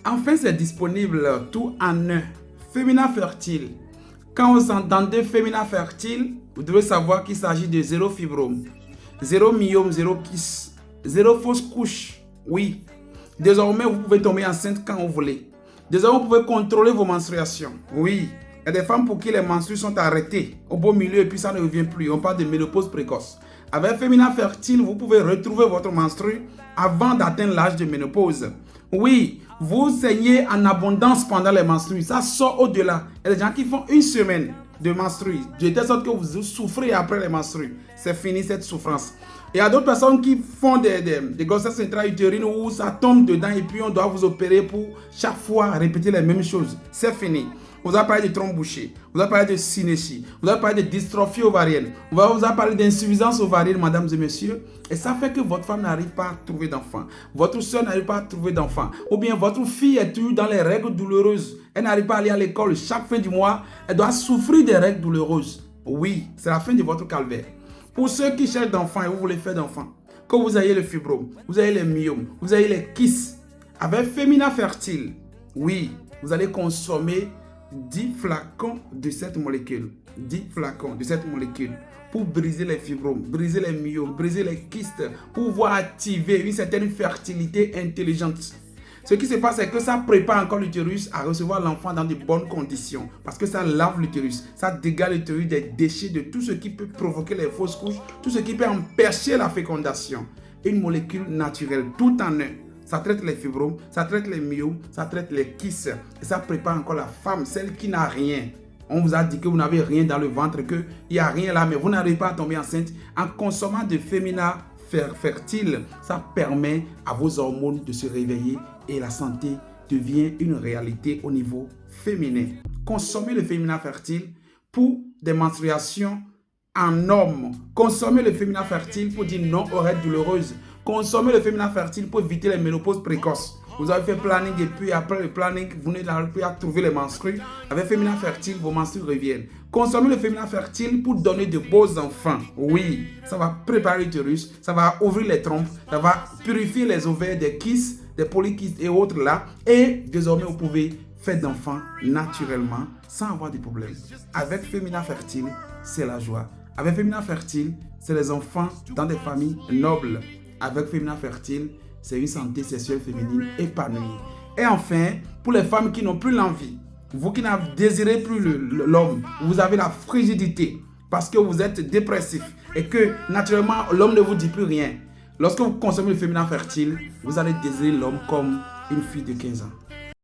Enfin, c'est disponible tout en un. Féminin fertile. Quand vous entendez féminin fertile, vous devez savoir qu'il s'agit de zéro fibrome, zéro myome, zéro kyste, zéro fausse couche. Oui. Désormais, vous pouvez tomber enceinte quand vous voulez. Désormais, vous pouvez contrôler vos menstruations. Oui. Il y a des femmes pour qui les menstrues sont arrêtées au beau milieu et puis ça ne revient plus. On parle de ménopause précoce. Avec féminin fertile, vous pouvez retrouver votre menstrue avant d'atteindre l'âge de ménopause. Oui, vous saignez en abondance pendant les menstrues. Ça sort au-delà. Il y a des gens qui font une semaine de menstrues, de telle sorte que vous souffrez après les menstrues. C'est fini cette souffrance. Il y a d'autres personnes qui font des grossesses intra-utérines où ça tombe dedans et puis on doit vous opérer pour chaque fois répéter les mêmes choses. C'est fini. Vous avez parlé de trompe bouchée, vous avez parlé de synéchie, vous avez parlé de dystrophie ovarienne, vous avez parlé d'insuffisance ovarienne, mesdames et messieurs. Et ça fait que votre femme n'arrive pas à trouver d'enfant. Votre soeur n'arrive pas à trouver d'enfant. Ou bien votre fille est toujours dans les règles douloureuses. Elle n'arrive pas à aller à l'école. Chaque fin du mois, elle doit souffrir des règles douloureuses. Oui, c'est la fin de votre calvaire. Pour ceux qui cherchent d'enfants et vous voulez faire d'enfants, que vous ayez le fibrome, vous ayez les myomes, vous ayez les kystes, avec féminin fertile, oui, vous allez consommer 10 flacons de cette molécule. 10 flacons de cette molécule pour briser les fibromes, briser les myomes, briser les kystes, pour pouvoir activer une certaine fertilité intelligente. Ce qui se passe, c'est que ça prépare encore l'utérus à recevoir l'enfant dans de bonnes conditions. Parce que ça lave l'utérus, ça dégage l'utérus des déchets, de tout ce qui peut provoquer les fausses couches, tout ce qui peut empêcher la fécondation. Une molécule naturelle, tout en un. Ça traite les fibromes, ça traite les myomes, ça traite les kystes. Et ça prépare encore la femme, celle qui n'a rien. On vous a dit que vous n'avez rien dans le ventre, qu'il n'y a rien là, mais vous n'arrivez pas à tomber enceinte. En consommant de féminin fertile, ça permet à vos hormones de se réveiller et la santé devient une réalité au niveau féminin. Consommez le féminin fertile pour des menstruations en homme. Consommez le féminin fertile pour dire non aux règles douloureuses. Consommez le féminin fertile pour éviter les ménopauses précoces. Vous avez fait planning et puis après le planning, vous n'arrivez plus à trouver les menstrues. Avec féminin fertile, vos menstrues reviennent. Consommez le féminin fertile pour donner de beaux enfants. Oui, ça va préparer l'utérus, ça va ouvrir les trompes, ça va purifier les ovaires, des kystes, des polykystes et autres là. Et désormais, vous pouvez faire d'enfants naturellement sans avoir de problème. Avec féminin fertile, c'est la joie. Avec féminin fertile, c'est les enfants dans des familles nobles. Avec féminin fertile, c'est une santé sexuelle féminine épanouie. Et enfin, pour les femmes qui n'ont plus l'envie, vous qui ne désirez plus l'homme, vous avez la frigidité parce que vous êtes dépressif et que naturellement l'homme ne vous dit plus rien. Lorsque vous consommez le féminin fertile, vous allez désirer l'homme comme une fille de 15 ans.